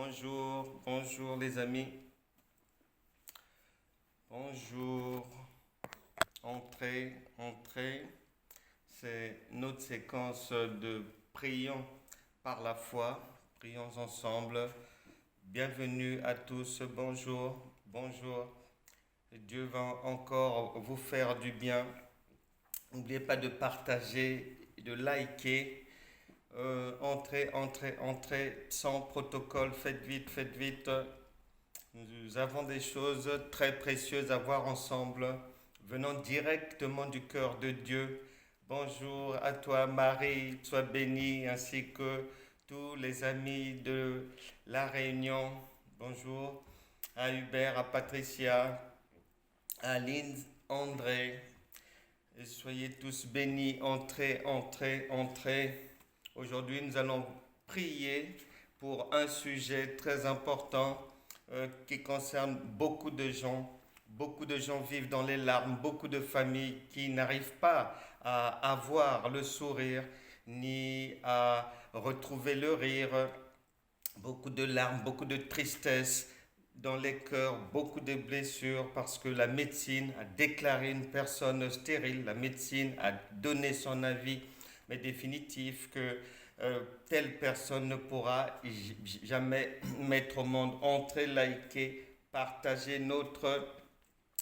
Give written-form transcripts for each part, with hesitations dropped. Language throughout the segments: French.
Bonjour, bonjour les amis. Bonjour. Entrez, entrez. C'est notre séquence de prions par la foi. Prions ensemble. Bienvenue à tous. Bonjour, bonjour. Dieu va encore vous faire du bien. N'oubliez pas de partager, de liker. Entrez, entrez, entrez, sans protocole, faites vite, faites vite. Nous avons des choses très précieuses à voir ensemble, venant directement du cœur de Dieu. Bonjour à toi Marie, sois bénie, ainsi que tous les amis de La Réunion. Bonjour à Hubert, à Patricia, à Aline, André. Et soyez tous bénis, entrez, entrez, entrez. Aujourd'hui, nous allons prier pour un sujet très important qui concerne beaucoup de gens. Beaucoup de gens vivent dans les larmes, beaucoup de familles qui n'arrivent pas à avoir le sourire ni à retrouver le rire. Beaucoup de larmes, beaucoup de tristesse dans les cœurs, beaucoup de blessures parce que la médecine a déclaré une personne stérile, la médecine a donné son avis, mais définitif que telle personne ne pourra jamais mettre au monde. Entrez, liker, partager. Notre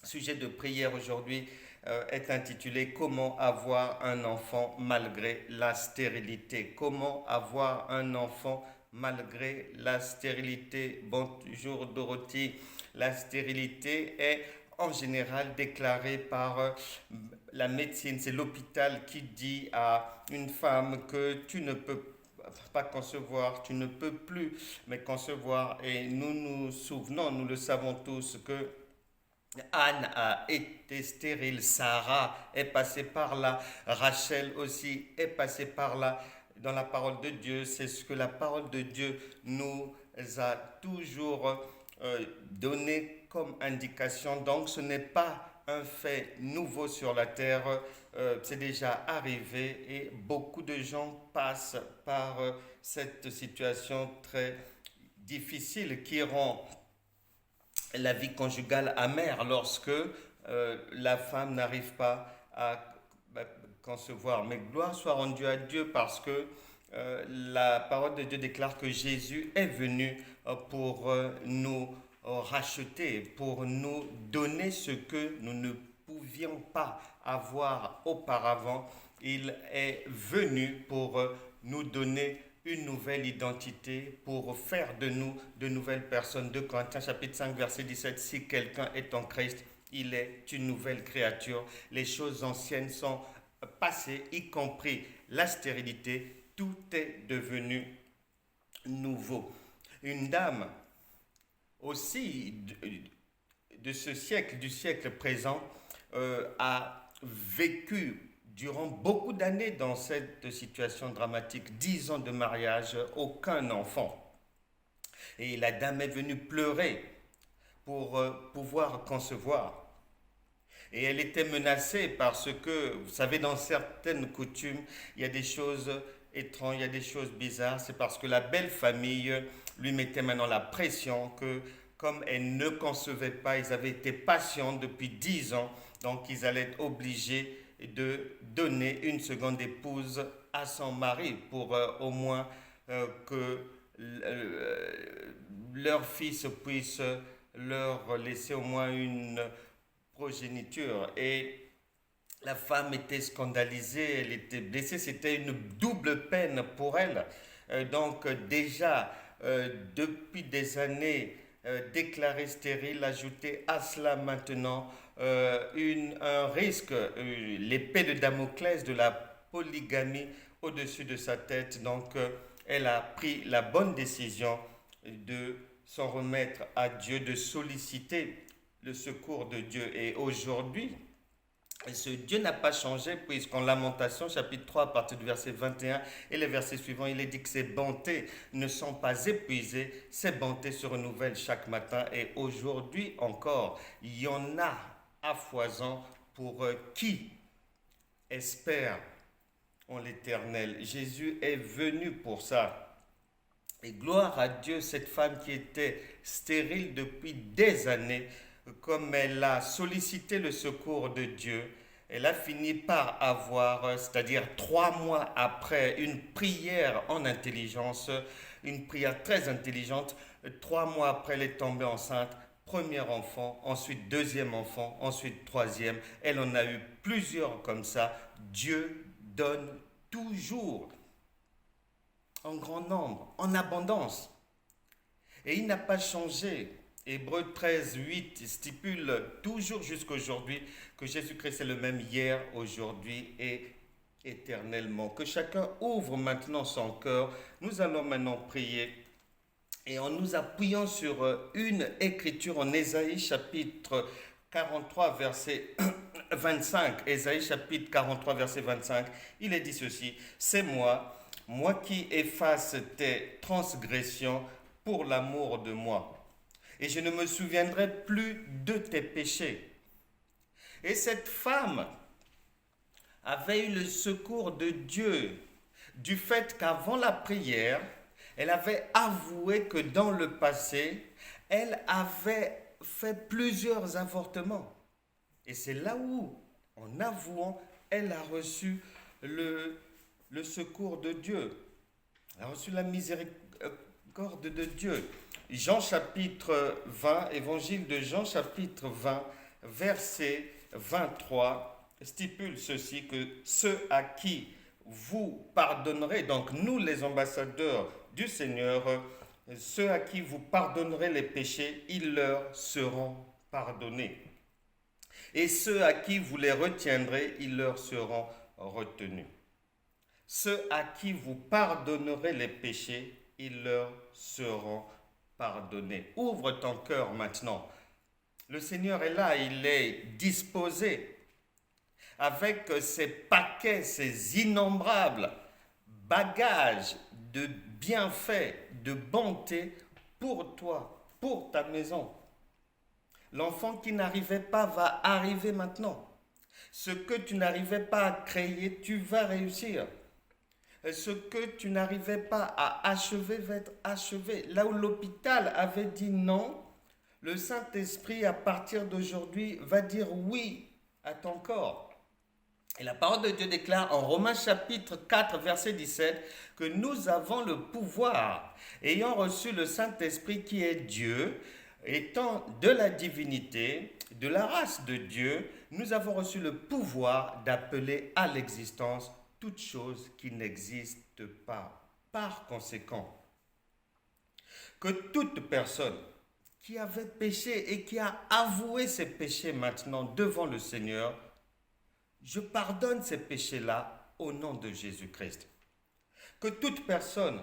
sujet de prière aujourd'hui est intitulé Comment avoir un enfant malgré la stérilité. Comment avoir un enfant malgré la stérilité. Bonjour Dorothy. La stérilité est en général déclarée par la médecine. C'est l'hôpital qui dit à une femme que tu ne peux pas concevoir, tu ne peux plus mais concevoir. Et nous nous souvenons, nous le savons tous, que Anne a été stérile, Sarah est passée par là, Rachel aussi est passée par là. Dans la parole de Dieu, c'est ce que la parole de Dieu nous a toujours donné comme indication. Donc ce n'est pas un fait nouveau sur la terre, c'est déjà arrivé et beaucoup de gens passent par cette situation très difficile qui rend la vie conjugale amère lorsque la femme n'arrive pas à concevoir. Mais gloire soit rendue à Dieu parce que la parole de Dieu déclare que Jésus est venu pour nous racheter, pour nous donner ce que nous ne pouvions pas avoir auparavant. Il est venu pour nous donner une nouvelle identité, pour faire de nous de nouvelles personnes. 2 Corinthiens chapitre 5 verset 17, si quelqu'un est en Christ, il est une nouvelle créature. Les choses anciennes sont passées, y compris la stérilité, tout est devenu nouveau. Une dame aussi de ce siècle, du siècle présent, a vécu durant beaucoup d'années dans cette situation dramatique, 10 ans de mariage, aucun enfant. Et la dame est venue pleurer pour pouvoir concevoir. Et elle était menacée parce que, vous savez, dans certaines coutumes, il y a des choses étranges, il y a des choses bizarres. C'est parce que la belle famille lui mettait maintenant la pression que, comme elle ne concevait pas, ils avaient été patients depuis 10 ans, donc ils allaient être obligés de donner une seconde épouse à son mari pour au moins que leur fils puisse leur laisser au moins une progéniture. Et la femme était scandalisée, elle était blessée, c'était une double peine pour elle. Donc déjà, depuis des années, déclarée stérile, ajouter à cela maintenant un risque, l'épée de Damoclès de la polygamie au-dessus de sa tête. Donc elle a pris la bonne décision de s'en remettre à Dieu, de solliciter le secours de Dieu. Et aujourd'hui, ce Dieu n'a pas changé, puisqu'en Lamentation, chapitre 3, à partir du verset 21 et les versets suivants, il est dit que ses bontés ne sont pas épuisées, ses bontés se renouvellent chaque matin. Et aujourd'hui encore, il y en a à foison pour qui espère en l'Éternel. Jésus est venu pour ça. Et gloire à Dieu, cette femme qui était stérile depuis des années, comme elle a sollicité le secours de Dieu, elle a fini par avoir, c'est-à-dire 3 mois après une prière en intelligence, une prière très intelligente, 3 mois après elle est tombée enceinte, premier enfant, ensuite deuxième enfant, ensuite troisième, elle en a eu plusieurs comme ça. Dieu donne toujours en grand nombre, en abondance. Et il n'a pas changé. Hébreux 13, 8 stipule toujours jusqu'à aujourd'hui que Jésus-Christ est le même hier, aujourd'hui et éternellement. Que chacun ouvre maintenant son cœur. Nous allons maintenant prier et en nous appuyant sur une écriture en Ésaïe chapitre 43 verset 25. Ésaïe chapitre 43 verset 25. Il est dit ceci: c'est moi qui efface tes transgressions pour l'amour de moi, et je ne me souviendrai plus de tes péchés. Et cette femme avait eu le secours de Dieu du fait qu'avant la prière, elle avait avoué que dans le passé, elle avait fait plusieurs avortements. Et c'est là où, en avouant, elle a reçu le secours de Dieu. Elle a reçu la miséricorde de Dieu. Jean chapitre 20, évangile de Jean chapitre 20, verset 23, stipule ceci, que ceux à qui vous pardonnerez, donc nous les ambassadeurs du Seigneur, ceux à qui vous pardonnerez les péchés, ils leur seront pardonnés. Et ceux à qui vous les retiendrez, ils leur seront retenus. Ceux à qui vous pardonnerez les péchés, ils leur seront pardonnés. Ouvre ton cœur maintenant. Le Seigneur est là, il est disposé avec ses paquets, ses innombrables bagages de bienfaits, de bonté pour toi, pour ta maison. L'enfant qui n'arrivait pas va arriver maintenant. Ce que tu n'arrivais pas à créer, tu vas réussir. Ce que tu n'arrivais pas à achever va être achevé. Là où l'hôpital avait dit non, le Saint-Esprit, à partir d'aujourd'hui, va dire oui à ton corps. Et la parole de Dieu déclare en Romains chapitre 4, verset 17, que nous avons le pouvoir, ayant reçu le Saint-Esprit qui est Dieu, étant de la divinité, de la race de Dieu, nous avons reçu le pouvoir d'appeler à l'existence toute chose qui n'existe pas. Par conséquent, que toute personne qui avait péché et qui a avoué ses péchés maintenant devant le Seigneur, je pardonne ces péchés-là au nom de Jésus-Christ. Que toute personne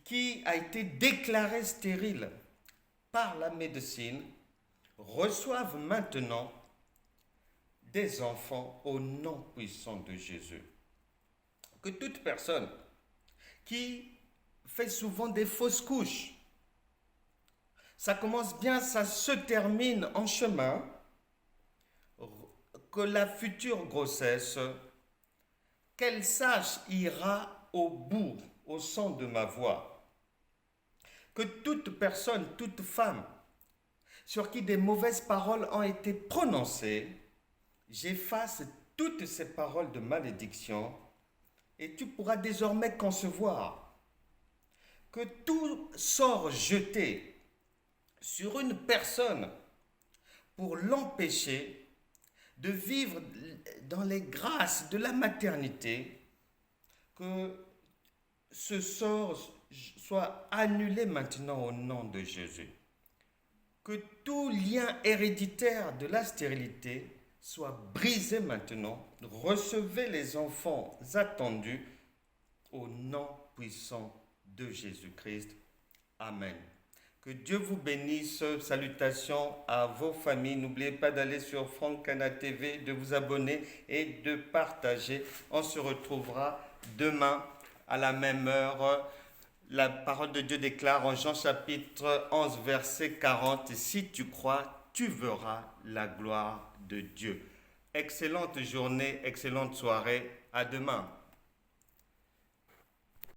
qui a été déclarée stérile par la médecine reçoive maintenant des enfants au nom puissant de Jésus. Que toute personne qui fait souvent des fausses couches, ça commence bien, ça se termine en chemin, que la future grossesse, qu'elle sache, ira au bout, au son de ma voix. Que toute personne, toute femme, sur qui des mauvaises paroles ont été prononcées, j'efface toutes ces paroles de malédiction et tu pourras désormais concevoir que tout sort jeté sur une personne pour l'empêcher de vivre dans les grâces de la maternité, que ce sort soit annulé maintenant au nom de Jésus. Que tout lien héréditaire de la stérilité soit brisé maintenant. Recevez les enfants attendus au nom puissant de Jésus-Christ. Amen. Que Dieu vous bénisse. Salutations à vos familles. N'oubliez pas d'aller sur Francana TV, de vous abonner et de partager. On se retrouvera demain à la même heure. La parole de Dieu déclare en Jean chapitre 11, verset 40, « Si tu crois, tu verras la gloire de Dieu. » Excellente journée, excellente soirée. À demain.